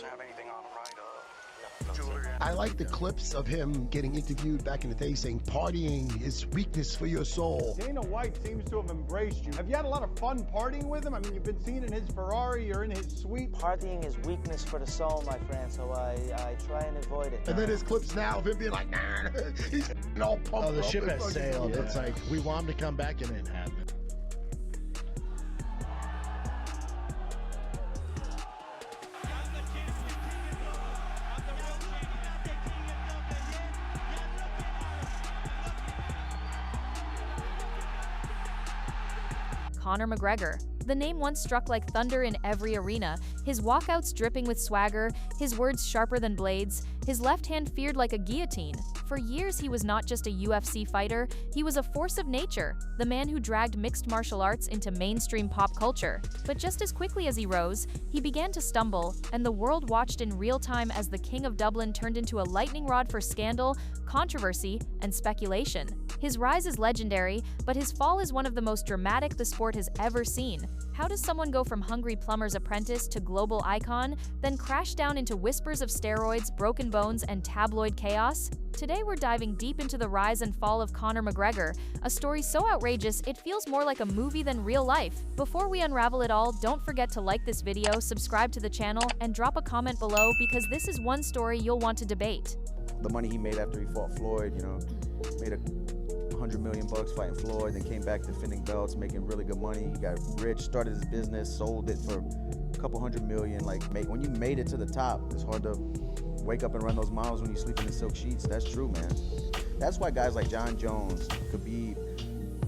doesn't have anything on him, right? Jewelry. I like the clips of him getting interviewed back in the day saying partying is weakness for your soul. Dana White seems to have embraced you. Have you had a lot of fun partying with him? I mean, you've been seen in his Ferrari or in his suite. Partying is weakness for the soul, my friend, so I try and avoid it. And then there's clips now of him being like, nah, he's all pumped up. Oh, the ship has sailed. Yeah. It's like, we want him to come back and it didn't happen. Conor McGregor. The name once struck like thunder in every arena, his walkouts dripping with swagger, his words sharper than blades, his left hand feared like a guillotine. For years he was not just a UFC fighter, he was a force of nature, the man who dragged mixed martial arts into mainstream pop culture. But just as quickly as he rose, he began to stumble, and the world watched in real time as the King of Dublin turned into a lightning rod for scandal, controversy, and speculation. His rise is legendary, but his fall is one of the most dramatic the sport has ever seen. How does someone go from hungry plumber's apprentice to global icon, then crash down into whispers of steroids, broken bones, and tabloid chaos? Today we're diving deep into the rise and fall of Conor McGregor, a story so outrageous it feels more like a movie than real life. Before we unravel it all, don't forget to like this video, subscribe to the channel, and drop a comment below because this is one story you'll want to debate. The money he made after he fought Floyd, you know, made $100 million fighting Floyd, then came back defending belts, making really good money. He got rich, started his business, sold it for a couple $100 million. Like, when you made it to the top, it's hard to wake up and run those miles when you sleep in the silk sheets. That's true, man. That's why guys like John Jones could be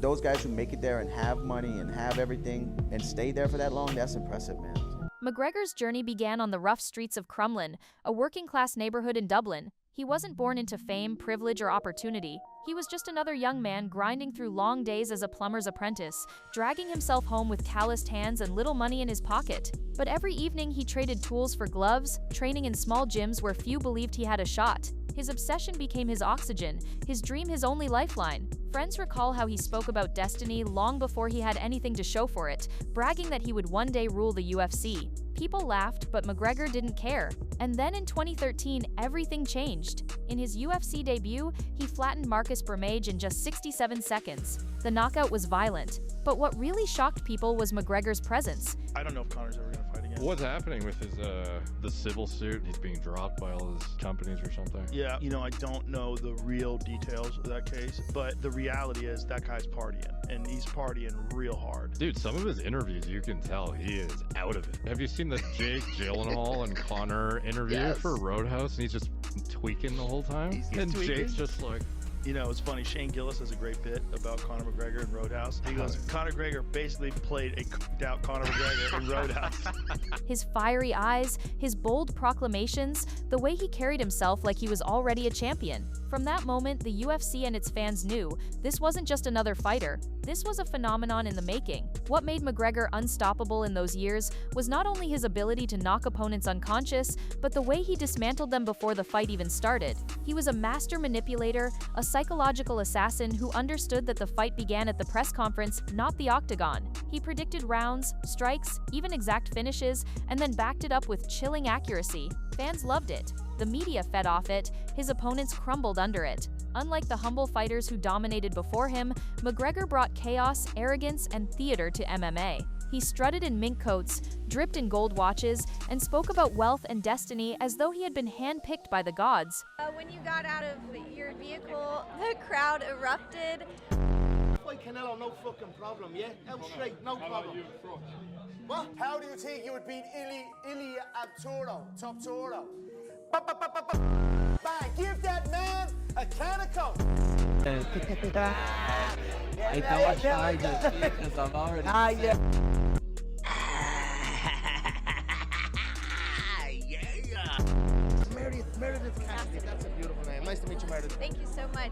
those guys who make it there and have money and have everything and stay there for that long. That's impressive, man. McGregor's journey began on the rough streets of Crumlin, a working-class neighborhood in Dublin. He wasn't born into fame, privilege, or opportunity. He was just another young man grinding through long days as a plumber's apprentice, dragging himself home with calloused hands and little money in his pocket. But every evening he traded tools for gloves, training in small gyms where few believed he had a shot. His obsession became his oxygen, his dream his only lifeline. Friends recall how he spoke about destiny long before he had anything to show for it, bragging that he would one day rule the UFC. People laughed, but McGregor didn't care. And then in 2013, everything changed. In his UFC debut, he flattened Marcus Bermage in just 67 seconds. The knockout was violent, but what really shocked people was McGregor's presence. I don't know if Conor's ever gonna fight again. What's happening with his the civil suit? He's being dropped by all his companies or something. Yeah, you know, I don't know the real details of that case, but the reality is that guy's partying, and he's partying real hard. Dude, some of his interviews, you can tell he is out of it. Have you seen the Jake Gyllenhaal and Conor interview for Roadhouse? And he's just tweaking the whole time. And tweaking? Jake's just like, you know, it's funny, Shane Gillis has a great bit about Conor McGregor in Roadhouse. He goes, Conor McGregor basically played a cooked out Conor McGregor in Roadhouse. His fiery eyes, his bold proclamations, the way he carried himself like he was already a champion. From that moment, the UFC and its fans knew this wasn't just another fighter. This was a phenomenon in the making. What made McGregor unstoppable in those years was not only his ability to knock opponents unconscious, but the way he dismantled them before the fight even started. He was a master manipulator, a psychological assassin who understood that the fight began at the press conference, not the octagon. He predicted rounds, strikes, even exact finishes, and then backed it up with chilling accuracy. Fans loved it. The media fed off it. His opponents crumbled under it. Unlike the humble fighters who dominated before him, McGregor brought chaos, arrogance, and theater to MMA. He strutted in mink coats, dripped in gold watches, and spoke about wealth and destiny as though he had been handpicked by the gods. When you got out of your vehicle, the crowd erupted. Fight Canelo, no fucking problem, yeah? Out straight, no problem. What? How do you think you would beat Ili Abturo, Top Toro? Bang, give that man a can of Coke. I don't try this because I'm already... yeah. Meredith Cassidy, that's a beautiful name. Nice to meet you, Meredith. Thank you so much.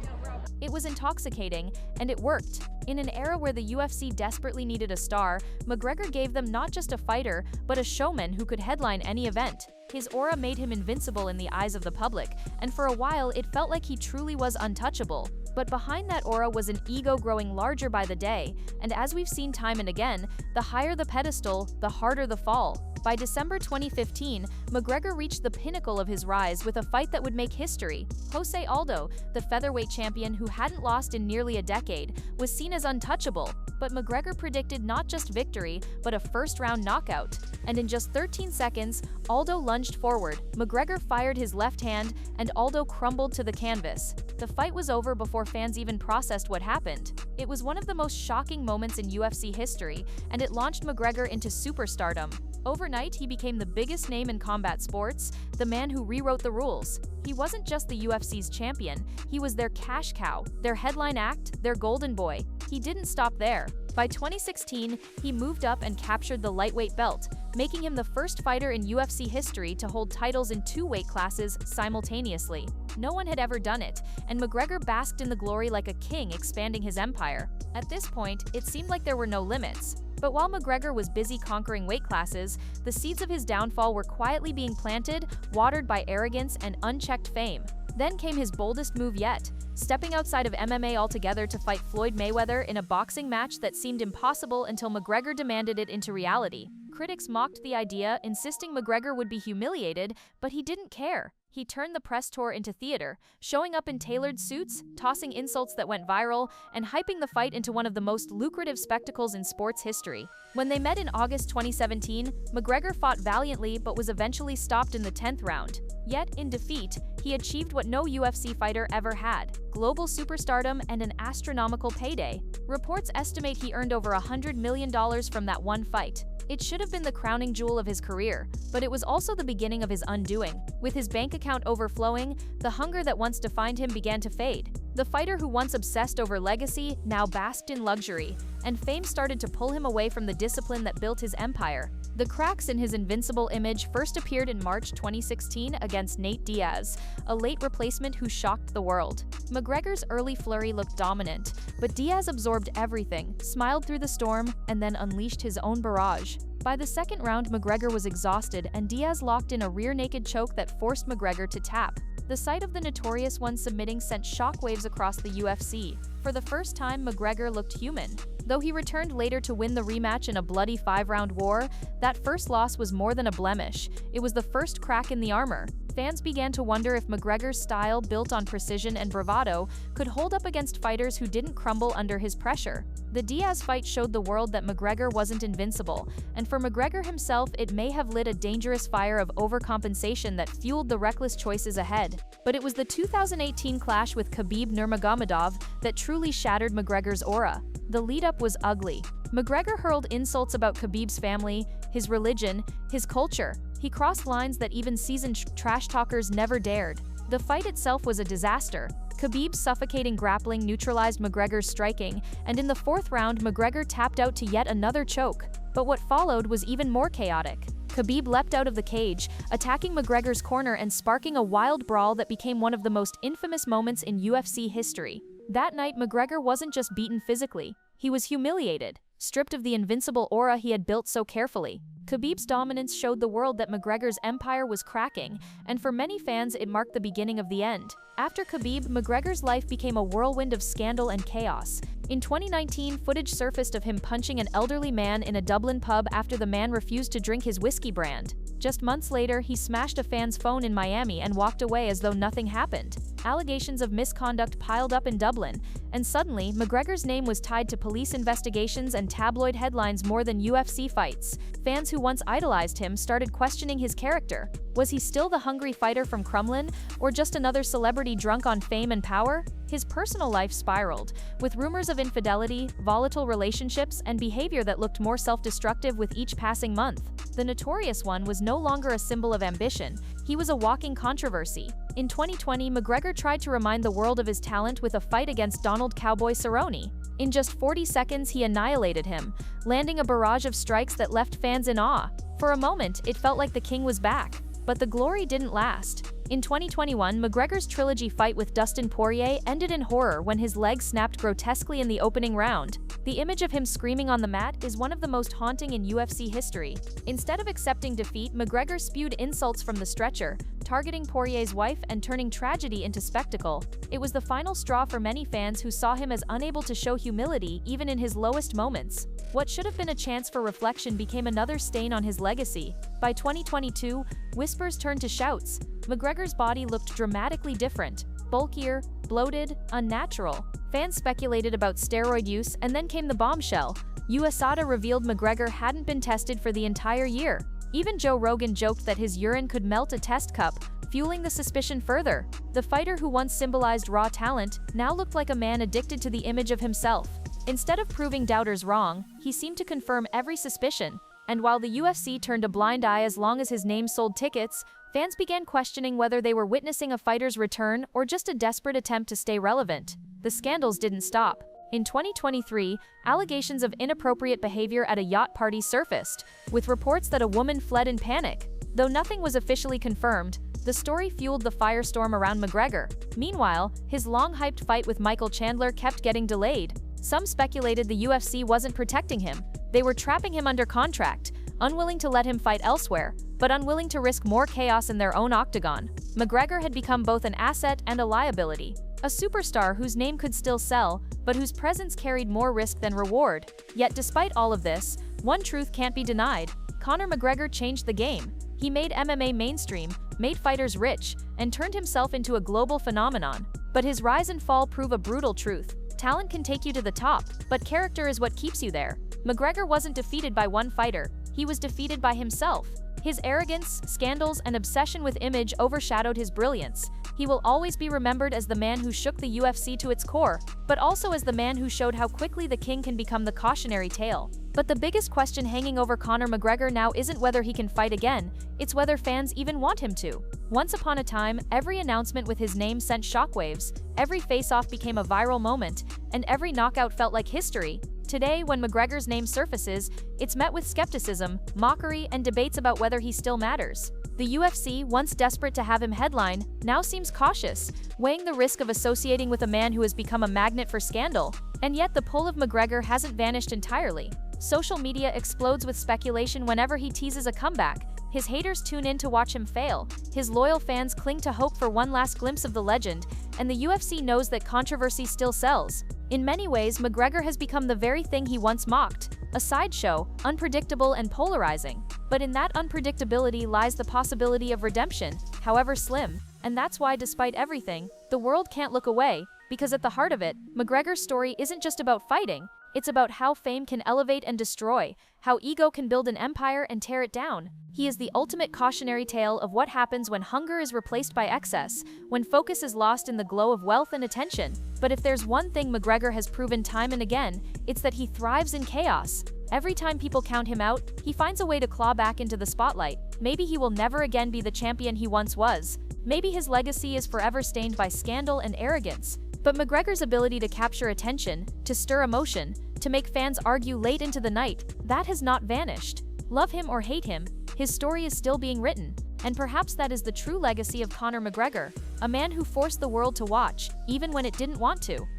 It was intoxicating, and it worked. In an era where the UFC desperately needed a star, McGregor gave them not just a fighter, but a showman who could headline any event. His aura made him invincible in the eyes of the public, and for a while it felt like he truly was untouchable. But behind that aura was an ego growing larger by the day, and as we've seen time and again, the higher the pedestal, the harder the fall. By December 2015, McGregor reached the pinnacle of his rise with a fight that would make history. Jose Aldo, the featherweight champion who hadn't lost in nearly a decade, was seen as untouchable. But McGregor predicted not just victory, but a first-round knockout. And in just 13 seconds, Aldo lunged forward, McGregor fired his left hand, and Aldo crumbled to the canvas. The fight was over before fans even processed what happened. It was one of the most shocking moments in UFC history, and it launched McGregor into superstardom. Overnight, he became the biggest name in combat sports, the man who rewrote the rules. He wasn't just the UFC's champion, he was their cash cow, their headline act, their golden boy. He didn't stop there. By 2016, he moved up and captured the lightweight belt, making him the first fighter in UFC history to hold titles in 2 weight classes simultaneously. No one had ever done it, and McGregor basked in the glory like a king expanding his empire. At this point, it seemed like there were no limits. But while McGregor was busy conquering weight classes, the seeds of his downfall were quietly being planted, watered by arrogance and unchecked fame. Then came his boldest move yet, stepping outside of MMA altogether to fight Floyd Mayweather in a boxing match that seemed impossible until McGregor demanded it into reality. Critics mocked the idea, insisting McGregor would be humiliated, but he didn't care. He turned the press tour into theater, showing up in tailored suits, tossing insults that went viral, and hyping the fight into one of the most lucrative spectacles in sports history. When they met in August 2017, McGregor fought valiantly but was eventually stopped in the 10th round. Yet, in defeat, he achieved what no UFC fighter ever had: global superstardom and an astronomical payday. Reports estimate he earned over $100 million from that one fight. It should have been the crowning jewel of his career, but it was also the beginning of his undoing. With his bank account overflowing, the hunger that once defined him began to fade. The fighter who once obsessed over legacy now basked in luxury, and fame started to pull him away from the discipline that built his empire. The cracks in his invincible image first appeared in March 2016 against Nate Diaz, a late replacement who shocked the world. McGregor's early flurry looked dominant, but Diaz absorbed everything, smiled through the storm, and then unleashed his own barrage. By the second round, McGregor was exhausted, and Diaz locked in a rear-naked choke that forced McGregor to tap. The sight of the Notorious One submitting sent shockwaves across the UFC. For the first time, McGregor looked human. Though he returned later to win the rematch in a bloody 5-round war, that first loss was more than a blemish. It was the first crack in the armor. Fans began to wonder if McGregor's style, built on precision and bravado, could hold up against fighters who didn't crumble under his pressure. The Diaz fight showed the world that McGregor wasn't invincible, and for McGregor himself, it may have lit a dangerous fire of overcompensation that fueled the reckless choices ahead. But it was the 2018 clash with Khabib Nurmagomedov that truly shattered McGregor's aura. The lead-up was ugly. McGregor hurled insults about Khabib's family, his religion, his culture. He crossed lines that even seasoned trash talkers never dared. The fight itself was a disaster. Khabib's suffocating grappling neutralized McGregor's striking, and in the 4th round, McGregor tapped out to yet another choke. But what followed was even more chaotic. Khabib leapt out of the cage, attacking McGregor's corner and sparking a wild brawl that became one of the most infamous moments in UFC history. That night, McGregor wasn't just beaten physically. He was humiliated, stripped of the invincible aura he had built so carefully. Khabib's dominance showed the world that McGregor's empire was cracking, and for many fans it marked the beginning of the end. After Khabib, McGregor's life became a whirlwind of scandal and chaos. In 2019, footage surfaced of him punching an elderly man in a Dublin pub after the man refused to drink his whiskey brand. Just months later, he smashed a fan's phone in Miami and walked away as though nothing happened. Allegations of misconduct piled up in Dublin, and suddenly, McGregor's name was tied to police investigations and tabloid headlines more than UFC fights. Fans who once idolized him started questioning his character. Was he still the hungry fighter from Crumlin, or just another celebrity drunk on fame and power? His personal life spiraled, with rumors of infidelity, volatile relationships, and behavior that looked more self-destructive with each passing month. The Notorious One was no longer a symbol of ambition. He was a walking controversy. In 2020, McGregor tried to remind the world of his talent with a fight against Donald "Cowboy" Cerrone. In just 40 seconds, he annihilated him, landing a barrage of strikes that left fans in awe. For a moment, it felt like the king was back. But the glory didn't last. In 2021, McGregor's trilogy fight with Dustin Poirier ended in horror when his leg snapped grotesquely in the opening round. The image of him screaming on the mat is one of the most haunting in UFC history. Instead of accepting defeat, McGregor spewed insults from the stretcher, targeting Poirier's wife and turning tragedy into spectacle. It was the final straw for many fans who saw him as unable to show humility even in his lowest moments. What should have been a chance for reflection became another stain on his legacy. By 2022, whispers turned to shouts. McGregor's body looked dramatically different, bulkier, bloated, unnatural. Fans speculated about steroid use, and then came the bombshell. USADA revealed McGregor hadn't been tested for the entire year. Even Joe Rogan joked that his urine could melt a test cup, fueling the suspicion further. The fighter who once symbolized raw talent now looked like a man addicted to the image of himself. Instead of proving doubters wrong, he seemed to confirm every suspicion. And while the UFC turned a blind eye as long as his name sold tickets, fans began questioning whether they were witnessing a fighter's return or just a desperate attempt to stay relevant. The scandals didn't stop. In 2023, allegations of inappropriate behavior at a yacht party surfaced, with reports that a woman fled in panic. Though nothing was officially confirmed, the story fueled the firestorm around McGregor. Meanwhile, his long-hyped fight with Michael Chandler kept getting delayed. Some speculated the UFC wasn't protecting him. They were trapping him under contract, unwilling to let him fight elsewhere, but unwilling to risk more chaos in their own octagon. McGregor had become both an asset and a liability. A superstar whose name could still sell, but whose presence carried more risk than reward. Yet despite all of this, one truth can't be denied. Conor McGregor changed the game. He made MMA mainstream, made fighters rich, and turned himself into a global phenomenon. But his rise and fall prove a brutal truth. Talent can take you to the top, but character is what keeps you there. McGregor wasn't defeated by one fighter. He was defeated by himself. His arrogance, scandals, and obsession with image overshadowed his brilliance. He will always be remembered as the man who shook the UFC to its core, but also as the man who showed how quickly the king can become the cautionary tale. But the biggest question hanging over Conor McGregor now isn't whether he can fight again, it's whether fans even want him to. Once upon a time, every announcement with his name sent shockwaves, every face-off became a viral moment, and every knockout felt like history. Today, when McGregor's name surfaces, it's met with skepticism, mockery, and debates about whether he still matters. The UFC, once desperate to have him headline, now seems cautious, weighing the risk of associating with a man who has become a magnet for scandal. And yet the pull of McGregor hasn't vanished entirely. Social media explodes with speculation whenever he teases a comeback. His haters tune in to watch him fail. His loyal fans cling to hope for one last glimpse of the legend, and the UFC knows that controversy still sells. In many ways, McGregor has become the very thing he once mocked, a sideshow, unpredictable and polarizing. But in that unpredictability lies the possibility of redemption, however slim. And that's why, despite everything, the world can't look away, because at the heart of it, McGregor's story isn't just about fighting. It's about how fame can elevate and destroy, how ego can build an empire and tear it down. He is the ultimate cautionary tale of what happens when hunger is replaced by excess, when focus is lost in the glow of wealth and attention. But if there's one thing McGregor has proven time and again, it's that he thrives in chaos. Every time people count him out, he finds a way to claw back into the spotlight. Maybe he will never again be the champion he once was. Maybe his legacy is forever stained by scandal and arrogance. But McGregor's ability to capture attention, to stir emotion, to make fans argue late into the night, that has not vanished. Love him or hate him, his story is still being written. And perhaps that is the true legacy of Conor McGregor, a man who forced the world to watch, even when it didn't want to.